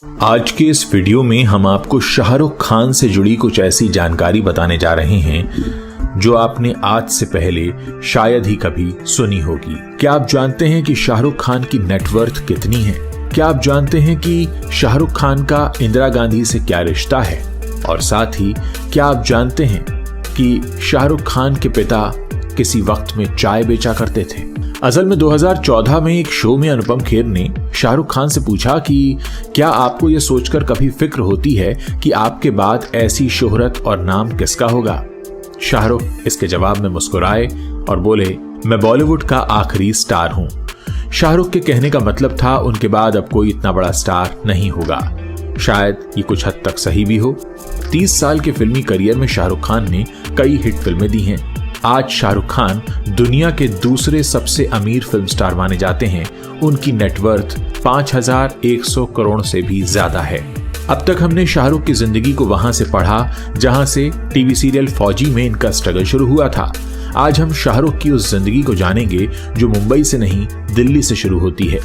आज के इस वीडियो में हम आपको शाहरुख खान से जुड़ी कुछ ऐसी जानकारी बताने जा रहे हैं जो आपने आज से पहले शायद ही कभी सुनी होगी। क्या आप जानते हैं कि शाहरुख खान की नेटवर्थ कितनी है? क्या आप जानते हैं कि शाहरुख खान का इंदिरा गांधी से क्या रिश्ता है? और साथ ही क्या आप जानते हैं कि शाहरुख खान के पिता किसी वक्त में चाय बेचा करते थे? असल में 2014 में एक शो में अनुपम खेर ने शाहरुख खान से पूछा कि क्या आपको यह सोचकर कभी फिक्र होती है कि आपके बाद ऐसी शोहरत और नाम किसका होगा? शाहरुख इसके जवाब में मुस्कुराए और बोले, मैं बॉलीवुड का आखिरी स्टार हूं। शाहरुख के कहने का मतलब था उनके बाद अब कोई इतना बड़ा स्टार नहीं होगा। शायद ये कुछ हद तक सही भी हो। 30 साल के फिल्मी करियर में शाहरुख खान ने कई हिट फिल्में दी हैं। आज शाहरुख खान दुनिया के दूसरे सबसे अमीर फिल्म स्टार माने जाते हैं। उनकी नेटवर्थ 5100 करोड़ से भी ज्यादा है। अब तक हमने शाहरुख की जिंदगी को वहां से पढ़ा जहां से टीवी सीरियल फौजी में इनका स्ट्रगल शुरू हुआ था। आज हम शाहरुख की उस जिंदगी को जानेंगे जो मुंबई से नहीं दिल्ली से शुरू होती है।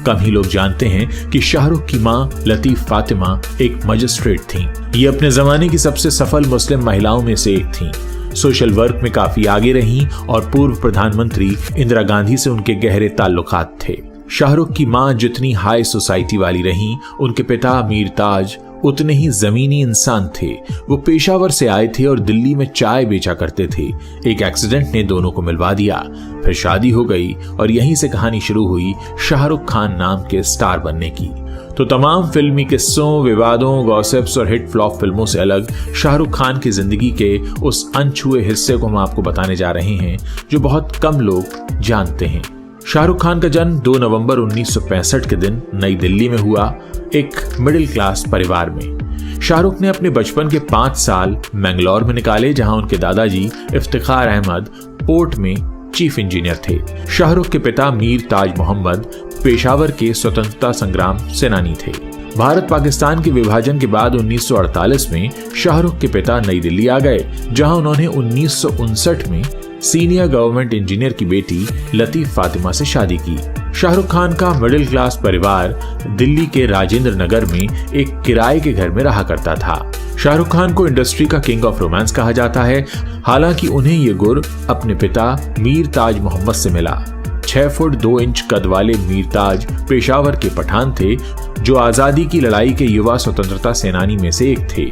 कम ही लोग जानते हैं कि शाहरुख की मां लतीफ फातिमा एक मजिस्ट्रेट थीं। ये अपने जमाने की सबसे सफल मुस्लिम महिलाओं में से एक थीं। सोशल वर्क में काफी आगे रहीं और पूर्व प्रधानमंत्री इंदिरा गांधी से उनके गहरे ताल्लुकात थे। शाहरुख की मां जितनी हाई सोसाइटी वाली रहीं, उनके पिता मीर ताज उतने ही जमीनी इंसान थे। वो पेशावर से आए थे और दिल्ली में चाय बेचा करते थे। एक एक्सीडेंट ने दोनों को मिलवा दिया, फिर शादी हो गई और यहीं से कहानी शुरू हुई शाहरुख खान नाम के स्टार बनने की। तो तमाम फिल्मी किस्सों, विवादों, गॉसिप्स और हिट फ्लॉप फिल्मों से अलग शाहरुख खान की जिंदगी के उस अनछुए हिस्से को हम आपको बताने जा रहे हैं जो बहुत कम लोग जानते हैं। शाहरुख खान का जन्म 2 नवंबर 1965 के दिन नई दिल्ली में हुआ, एक मिडिल क्लास परिवार में। शाहरुख ने अपने बचपन के 5 साल मैंगलोर में निकाले, जहां उनके दादाजी इफ्तिखार अहमद पोर्ट में चीफ इंजीनियर थे। शाहरुख के पिता मीर ताज मोहम्मद पेशावर के स्वतंत्रता संग्राम सेनानी थे। भारत पाकिस्तान के विभाजन के बाद 1948 में शाहरुख के पिता नई दिल्ली आ गए, जहां उन्होंने 1959 में सीनियर गवर्नमेंट इंजीनियर की बेटी लतीफ फातिमा से शादी की। शाहरुख खान का मिडिल क्लास परिवार दिल्ली के राजेंद्र नगर में एक किराए के घर में रहा करता था। शाहरुख खान को इंडस्ट्री का किंग ऑफ रोमांस कहा जाता है। हालांकि उन्हें ये गुर अपने पिता मीर ताज मोहम्मद से मिला। 6 फुट 2 इंच कद वाले मीर ताज पेशावर के पठान थे जो आजादी की लड़ाई के युवा स्वतंत्रता सेनानी में से एक थे।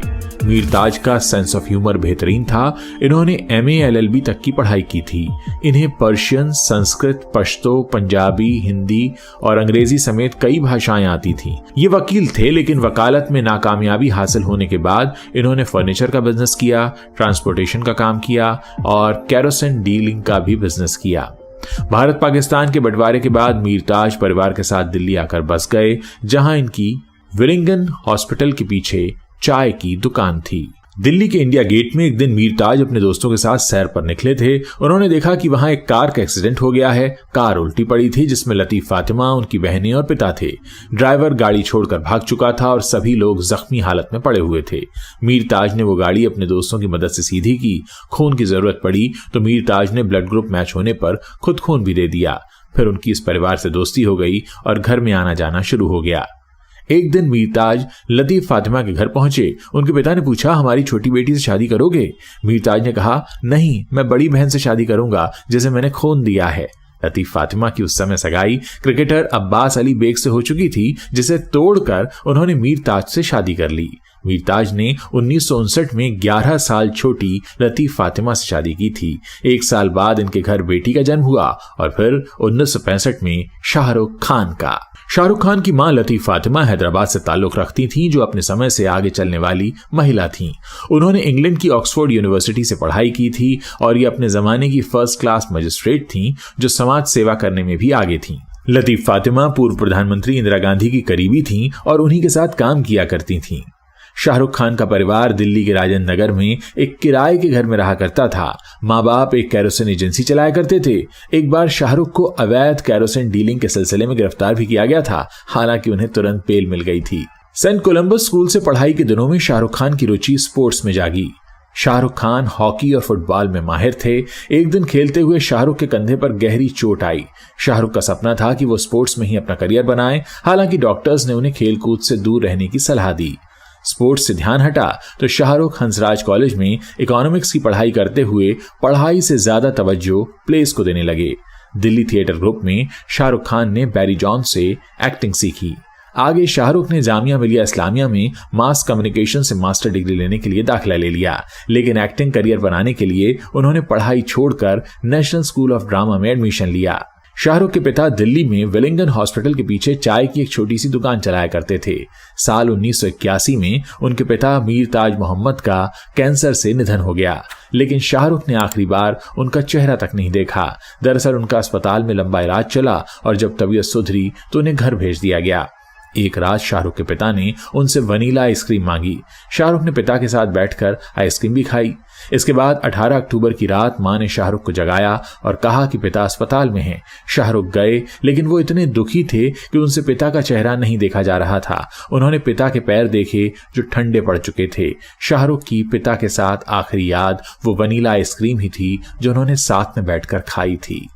मीर ताज का सेंस ऑफ ह्यूमर बेहतरीन था। इन्होंने MA LLB तक की पढ़ाई की थी। इन्हें पर्शियन, संस्कृत, पश्तो, पंजाबी, हिंदी और अंग्रेजी समेत कई भाषाएं आती थीं। ये वकील थे, लेकिन वकालत में नाकामयाबी हासिल होने के बाद इन्होंने फर्नीचर का बिजनेस किया, ट्रांसपोर्टेशन का काम किया और केरोसिन डीलिंग का भी बिजनेस किया। भारत पाकिस्तान के बंटवारे के बाद मीर ताज परिवार के साथ दिल्ली आकर बस गए, जहां इनकी विलिंगन हॉस्पिटल के पीछे चाय की दुकान थी। दिल्ली के इंडिया गेट में एक दिन मीर ताज अपने दोस्तों के साथ सैर पर निकले थे। उन्होंने देखा कि वहां एक कार का एक्सीडेंट हो गया है। कार उल्टी पड़ी थी, जिसमें लतीफ फातिमा, उनकी बहनें और पिता थे। ड्राइवर गाड़ी छोड़कर भाग चुका था और सभी लोग जख्मी हालत में पड़े हुए थे। मीर ताज ने वो गाड़ी अपने दोस्तों की मदद से सीधी की। खून की जरूरत पड़ी तो मीर ताज ने ब्लड ग्रुप मैच होने पर खुद खून भी दे दिया। फिर उनकी इस परिवार से दोस्ती हो गई और घर में आना जाना शुरू हो गया। एक दिन मीर ताज लतीफ फातिमा के घर पहुंचे। उनके पिता ने पूछा, हमारी छोटी बेटी से शादी करोगे? मीर ताज ने कहा, नहीं, मैं बड़ी बहन से शादी करूंगा जिसे मैंने खून दिया है। लतीफ फातिमा की उस समय सगाई क्रिकेटर अब्बास अली बेग से हो चुकी थी, जिसे तोड़कर उन्होंने मीर ताज से शादी कर ली। मीर ताज ने 1959 में 11 साल छोटी लतीफ फातिमा से शादी की थी। 1 साल बाद इनके घर बेटी का जन्म हुआ और फिर 1965 में शाहरुख खान का। शाहरुख खान की मां लतीफ फातिमा हैदराबाद से ताल्लुक रखती थीं, जो अपने समय से आगे चलने वाली महिला थीं। उन्होंने इंग्लैंड की ऑक्सफोर्ड यूनिवर्सिटी से पढ़ाई की थी और ये अपने जमाने की फर्स्ट क्लास मजिस्ट्रेट थीं, जो समाज सेवा करने में भी आगे थीं। लतीफ फातिमा पूर्व प्रधानमंत्री इंदिरा गांधी की करीबी थीं और उन्हीं के साथ काम किया करती थीं। शाहरुख खान का परिवार दिल्ली के राजेंद्र नगर में एक किराए के घर में रहा करता था। माँ बाप एक केरोसिन एजेंसी चलाया करते थे। एक बार शाहरुख को अवैध केरोसिन डीलिंग के सिलसिले में गिरफ्तार भी किया गया था, हालांकि उन्हें तुरंत बेल मिल गई थी। सेंट कोलंबस स्कूल से पढ़ाई के दिनों में शाहरुख खान की रुचि स्पोर्ट्स में जागी। शाहरुख खान हॉकी और फुटबॉल में माहिर थे। एक दिन खेलते हुए शाहरुख के कंधे पर गहरी चोट आई। शाहरुख का सपना था कि वो स्पोर्ट्स में ही अपना करियर बनाए। हालांकि डॉक्टर्स ने उन्हें खेलकूद से दूर रहने की सलाह दी। स्पोर्ट्स से ध्यान हटा तो शाहरुख हंसराज कॉलेज में इकोनॉमिक्स की पढ़ाई करते हुए पढ़ाई से ज्यादा तवज्जो प्लेस को देने लगे। दिल्ली थिएटर ग्रुप में शाहरुख खान ने बैरी जॉन से एक्टिंग सीखी। आगे शाहरुख ने जामिया मिलिया इस्लामिया में मास कम्युनिकेशन से मास्टर डिग्री लेने के लिए दाखिला ले लिया, लेकिन एक्टिंग करियर बनाने के लिए उन्होंने पढ़ाई छोड़कर नेशनल स्कूल ऑफ ड्रामा में एडमिशन लिया। शाहरुख के पिता दिल्ली में वेलिंगटन हॉस्पिटल के पीछे चाय की एक छोटी सी दुकान चलाया करते थे। साल 1981 में उनके पिता मीर ताज मोहम्मद का कैंसर से निधन हो गया, लेकिन शाहरुख ने आखिरी बार उनका चेहरा तक नहीं देखा। दरअसल उनका अस्पताल में लंबा इलाज चला और जब तबीयत सुधरी तो उन्हें घर भेज दिया गया। एक रात शाहरुख के पिता ने उनसे वनीला आइसक्रीम मांगी। शाहरुख ने पिता के साथ बैठकर आइसक्रीम भी खाई। इसके बाद 18 अक्टूबर की रात मां ने शाहरुख को जगाया और कहा कि पिता अस्पताल में हैं। शाहरुख गए, लेकिन वो इतने दुखी थे कि उनसे पिता का चेहरा नहीं देखा जा रहा था। उन्होंने पिता के पैर देखे जो ठंडे पड़ चुके थे। शाहरुख की पिता के साथ आखिरी याद वो वनीला आइसक्रीम ही थी जो उन्होंने साथ में बैठकर खाई थी।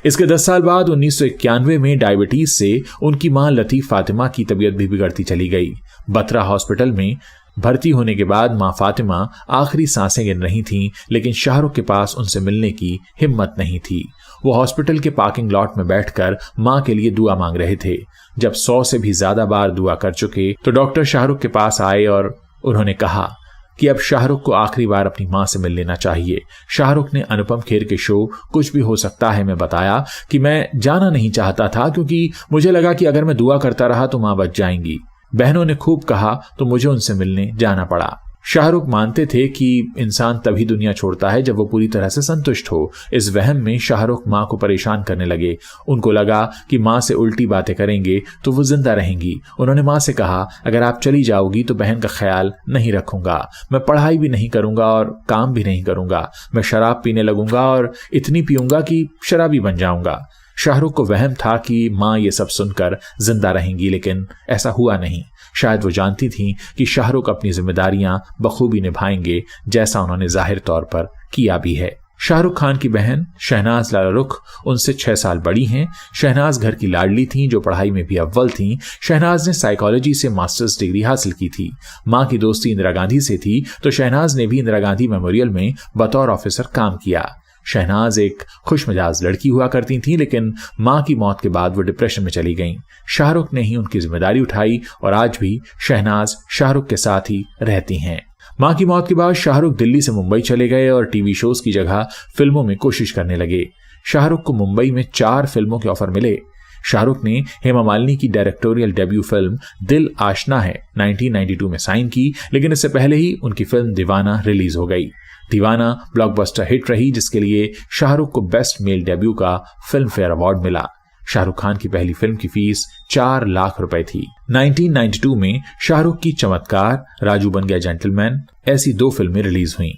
इसके 10 साल बाद 1991 में डायबिटीज से उनकी मां लतीफ फातिमा की तबीयत भी बिगड़ती चली गई। बत्रा हॉस्पिटल में भर्ती होने के बाद मां फातिमा आखिरी सांसें गिन रही थीं, लेकिन शाहरुख के पास उनसे मिलने की हिम्मत नहीं थी। वो हॉस्पिटल के पार्किंग लॉट में बैठकर मां के लिए दुआ मांग रहे थे। जब 100 से भी ज्यादा बार दुआ कर चुके तो डॉक्टर शाहरुख के पास आए और उन्होंने कहा कि अब शाहरुख को आखिरी बार अपनी मां से मिल लेना चाहिए। शाहरुख ने अनुपम खेर के शो कुछ भी हो सकता है में बताया कि मैं जाना नहीं चाहता था क्योंकि मुझे लगा कि अगर मैं दुआ करता रहा तो मां बच जाएंगी। बहनों ने खूब कहा तो मुझे उनसे मिलने जाना पड़ा। शाहरुख मानते थे कि इंसान तभी दुनिया छोड़ता है जब वो पूरी तरह से संतुष्ट हो। इस वहम में शाहरुख मां को परेशान करने लगे। उनको लगा कि मां से उल्टी बातें करेंगे तो वो जिंदा रहेंगी। उन्होंने मां से कहा, अगर आप चली जाओगी तो बहन का ख्याल नहीं रखूंगा, मैं पढ़ाई भी नहीं करूंगा और काम भी नहीं करूंगा, मैं शराब पीने लगूंगा और इतनी पीऊंगा कि शराबी बन जाऊंगा। शाहरुख को वहम था कि मां ये सब सुनकर जिंदा रहेंगी, लेकिन ऐसा हुआ नहीं। शायद वो जानती थीं कि शाहरुख अपनी जिम्मेदारियां बखूबी निभाएंगे, जैसा उन्होंने जाहिर तौर पर किया भी है। शाहरुख खान की बहन शहनाज लाला रुख उनसे 6 साल बड़ी हैं। शहनाज घर की लाडली थीं जो पढ़ाई में भी अव्वल थीं। शहनाज ने साइकोलॉजी से मास्टर्स डिग्री हासिल की थी। मां की दोस्ती इंदिरा गांधी से थी तो शहनाज ने भी इंदिरा गांधी मेमोरियल में बतौर ऑफिसर काम किया। शहनाज एक खुशमिजाज लड़की हुआ करती थी, लेकिन मां की मौत के बाद वो डिप्रेशन में चली गईं। शाहरुख ने ही उनकी जिम्मेदारी उठाई और आज भी शहनाज शाहरुख के साथ ही रहती हैं। मां की मौत के बाद शाहरुख दिल्ली से मुंबई चले गए और टीवी शोज की जगह फिल्मों में कोशिश करने लगे। शाहरुख को मुंबई में 4 फिल्मों के ऑफर मिले। शाहरुख ने हेमा मालिनी की डायरेक्टोरियल डेब्यू फिल्म दिल आशना है 1992 में साइन की, लेकिन इससे पहले ही उनकी फिल्म दीवाना रिलीज हो गई। दीवाना ब्लॉकबस्टर हिट रही, जिसके लिए शाहरुख को बेस्ट मेल डेब्यू का फिल्म फेयर अवार्ड मिला। शाहरुख खान की पहली फिल्म की फीस 4 लाख रुपए थी। 1992 में शाहरुख की चमत्कार, राजू बन गया जेंटलमैन, ऐसी 2 फिल्में रिलीज हुई।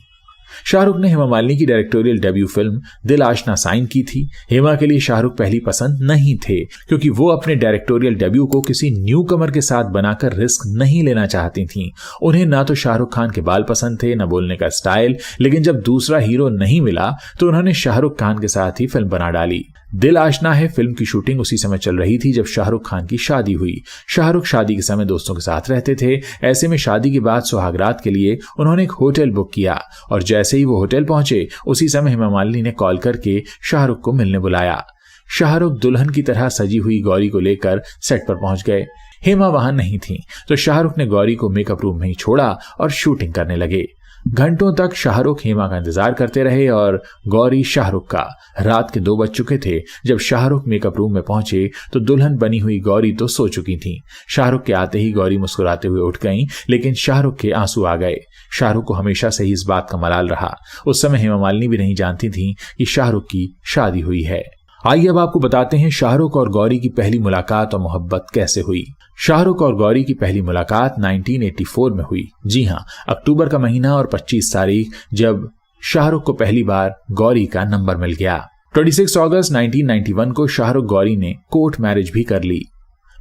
शाहरुख ने हेमा मालिनी की डायरेक्टोरियल डेब्यू फिल्म दिल आशना साइन की थी। हेमा के लिए शाहरुख पहली पसंद नहीं थे क्योंकि वो अपने डायरेक्टोरियल डेब्यू को किसी न्यू कमर के साथ बनाकर रिस्क नहीं लेना चाहती थीं। उन्हें ना तो शाहरुख खान के बाल पसंद थे, न बोलने का स्टाइल, लेकिन जब दूसरा हीरो नहीं मिला तो उन्होंने शाहरुख खान के साथ ही फिल्म बना डाली। दिल आशना है फिल्म की शूटिंग उसी समय चल रही थी जब शाहरुख खान की शादी हुई। शाहरुख शादी के समय दोस्तों के साथ रहते थे। ऐसे में शादी के बाद सुहागरात के लिए उन्होंने एक होटल बुक किया और जैसे ही वो होटल पहुंचे उसी समय हेमा मालिनी ने कॉल करके शाहरुख को मिलने बुलाया। शाहरुख दुल्हन की तरह सजी हुई गौरी को लेकर सेट पर पहुंच गए। हेमा वहां नहीं थी तो शाहरुख ने गौरी को मेकअप रूम में ही छोड़ा और शूटिंग करने लगे। घंटों तक शाहरुख हेमा का इंतजार करते रहे और गौरी शाहरुख का। रात के 2 बज चुके थे जब शाहरुख मेकअप रूम में पहुंचे तो दुल्हन बनी हुई गौरी तो सो चुकी थी। शाहरुख के आते ही गौरी मुस्कुराते हुए उठ गईं, लेकिन शाहरुख के आंसू आ गए। शाहरुख को हमेशा से ही इस बात का मलाल रहा। उस समय हेमा मालिनी भी नहीं जानती थी कि शाहरुख की शादी हुई है। आइए अब आपको बताते हैं शाहरुख और गौरी की पहली मुलाकात और मोहब्बत कैसे हुई। शाहरुख और गौरी की पहली मुलाकात 1984 में हुई। जी हां, अक्टूबर का महीना और 25 तारीख जब शाहरुख को पहली बार गौरी का नंबर मिल गया। 26 अगस्त 1991 को शाहरुख गौरी ने कोर्ट मैरिज भी कर ली।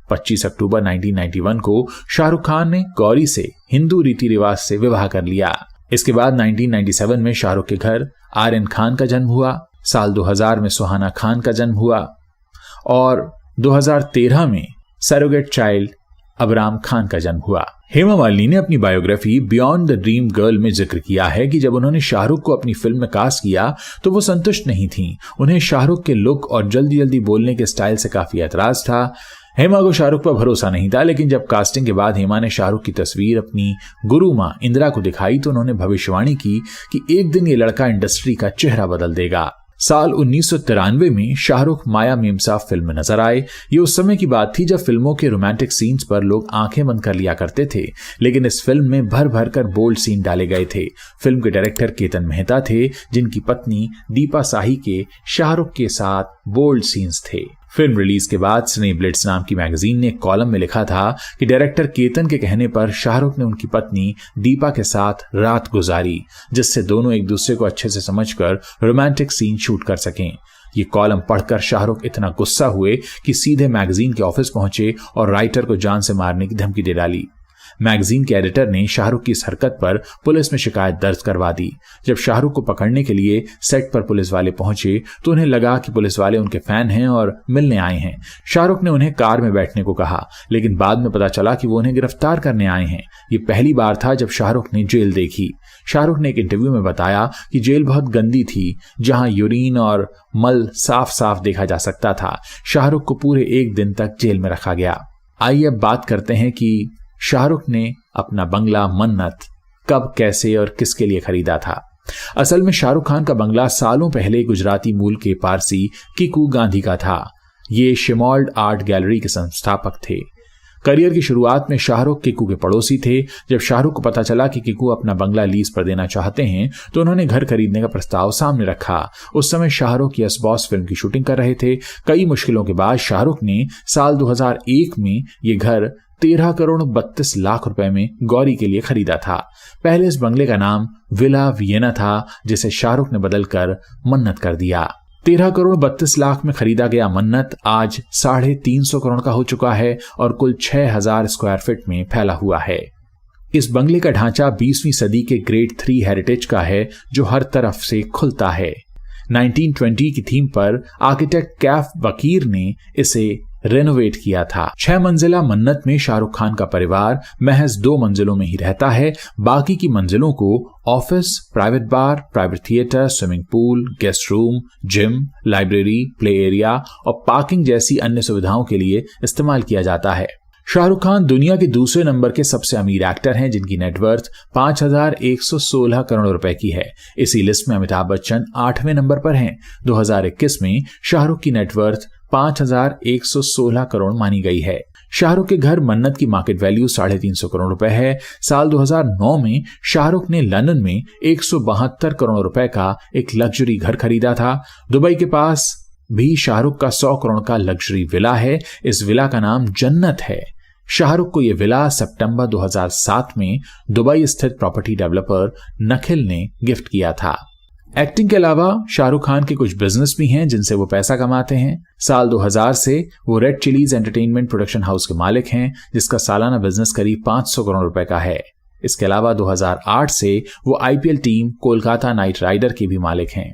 25 अक्टूबर 1991 को शाहरुख खान ने गौरी से हिंदू रीति रिवाज से विवाह कर लिया। इसके बाद 1997 में शाहरुख के घर आर्यन खान का जन्म हुआ, साल 2000 में सुहाना खान का जन्म हुआ और 2013 में सरोगेट चाइल्ड अबराम खान का जन्म हुआ। हेमा मालिनी ने अपनी biography beyond the dream girl में जिक्र किया है कि जब उन्होंने शाहरुख को अपनी फिल्म में कास्ट किया तो वो संतुष्ट नहीं थीं। उन्हें शाहरुख के लुक और जल्दी जल्दी बोलने के स्टाइल से काफी एतराज था। हेमा को शाहरुख पर भरोसा नहीं था, लेकिन जब कास्टिंग के बाद हेमा ने शाहरुख की तस्वीर अपनी गुरु मां इंदिरा को दिखाई तो उन्होंने भविष्यवाणी की कि एक दिन ये लड़का इंडस्ट्री का चेहरा बदल देगा। साल 1993 में शाहरुख माया मेमसाब फिल्म में नजर आए। ये उस समय की बात थी जब फिल्मों के रोमांटिक सीन्स पर लोग आंखें बंद कर लिया करते थे, लेकिन इस फिल्म में भर भर कर बोल्ड सीन डाले गए थे। फिल्म के डायरेक्टर केतन मेहता थे, जिनकी पत्नी दीपा शाही के शाहरुख के साथ बोल्ड सीन्स थे। फिल्म रिलीज के बाद सिने ब्लिट्स नाम की मैगजीन ने एक कॉलम में लिखा था कि डायरेक्टर केतन के कहने पर शाहरुख ने उनकी पत्नी दीपा के साथ रात गुजारी, जिससे दोनों एक दूसरे को अच्छे से समझकर रोमांटिक सीन शूट कर सकें। ये कॉलम पढ़कर शाहरुख इतना गुस्सा हुए कि सीधे मैगजीन के ऑफिस पहुंचे और राइटर को जान से मारने की धमकी दे डाली। मैगजीन के एडिटर ने शाहरुख की इस हरकत पर पुलिस में शिकायत दर्ज करवा दी। जब शाहरुख को पकड़ने के लिए सेट पर पुलिस वाले पहुंचे तो उन्हें लगा कि पुलिस वाले उनके फैन हैं और मिलने आए हैं। शाहरुख ने उन्हें कार में बैठने को कहा, लेकिन बाद में पता चला कि वो उन्हें गिरफ्तार करने आए हैं। ये पहली बार था जब शाहरुख ने जेल देखी। शाहरुख ने एक इंटरव्यू में बताया कि जेल बहुत गंदी थी, जहां यूरिन और मल साफ साफ देखा जा सकता था। शाहरुख को पूरे एक दिन तक जेल में रखा गया। आइए अब बात करते हैं कि शाहरुख ने अपना बंगला मन्नत कब, कैसे और किसके लिए खरीदा था। असल में शाहरुख खान का बंगला सालों पहले गुजराती मूल के पारसी किकू गांधी का था। ये शिमोल्ड आर्ट गैलरी के संस्थापक थे। करियर की शुरुआत में शाहरुख किकू के पड़ोसी थे। जब शाहरुख को पता चला कि किकू अपना बंगला लीज पर देना चाहते हैं तो उन्होंने घर खरीदने का प्रस्ताव सामने रखा। उस समय शाहरुख यस बॉस फिल्म की शूटिंग कर रहे थे। कई मुश्किलों के बाद शाहरुख ने साल 2001 में ये घर 13 करोड़ 32 लाख रुपए में गौरी के लिए खरीदा था। पहले इस बंगले का नाम विला वियना था, जिसे शाहरुख ने बदलकर मन्नत कर दिया। 13 करोड़ 32 लाख में खरीदा गया मन्नत आज 350 करोड़ का हो चुका है और कुल 6000 स्क्वायर फीट में फैला हुआ है। इस बंगले का ढांचा 20वीं सदी के ग्रेड 3 हेरिटेज का है, जो हर तरफ से खुलता है। 1920 की थीम पर आर्किटेक्ट कैफ वकीर ने इसे रेनोवेट किया था। 6 मंजिला मन्नत में शाहरुख खान का परिवार महज 2 मंजिलों में ही रहता है। बाकी की मंजिलों को office, private bar, private theatre, swimming pool, guest room, gym, library, play area और पार्किंग जैसी अन्य सुविधाओं के लिए इस्तेमाल किया जाता है। शाहरुख खान दुनिया के दूसरे नंबर के सबसे अमीर एक्टर हैं, जिनकी नेटवर्थ 5116 करोड़ रुपए की है। इसी लिस्ट में अमिताभ बच्चन 8वें नंबर पर हैं। 2021 में शाहरुख की नेटवर्थ 5116 करोड़ मानी गई है। शाहरुख के घर मन्नत की मार्केट वैल्यू 350 करोड़ रुपए है। साल 2009 में शाहरुख ने लंदन में 172 करोड़ रुपए का एक लग्जरी घर खरीदा था। दुबई के पास भी शाहरुख का 100 करोड़ का लग्जरी विला है। इस विला का नाम जन्नत है। शाहरुख को यह विला सितंबर 2007 में दुबई स्थित प्रॉपर्टी डेवलपर नखिल ने गिफ्ट किया था। एक्टिंग के अलावा शाहरुख खान के कुछ बिजनेस भी हैं जिनसे वो पैसा कमाते हैं। साल 2000 से वो red chillies entertainment production house के मालिक हैं, जिसका सालाना बिजनेस करीब 500 करोड़ रुपए का है। इसके अलावा 2008 से वो IPL team Kolkata Knight Rider के भी मालिक हैं।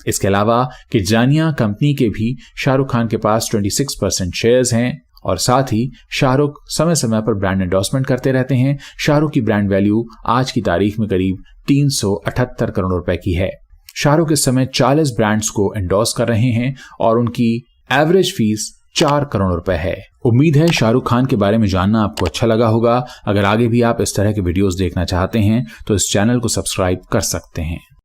इसके अलावा किडजानिया कंपनी के भी शाहरुख खान के पास 26% शेयर्स हैं और साथ ही शाहरुख समय समय पर ब्रांड एंडोर्समेंट करते रहते हैं। शाहरुख की ब्रांड वैल्यू आज की तारीख में करीब 378 करोड़ रुपए की है। शाहरुख इस समय 40 ब्रांड्स को एंडोर्स कर रहे हैं और उनकी एवरेज फीस 4 करोड़ रुपए है। उम्मीद है शाहरुख खान के बारे में जानना आपको अच्छा लगा होगा। अगर आगे भी आप इस तरह के वीडियोस देखना चाहते हैं तो इस चैनल को सब्सक्राइब कर सकते हैं।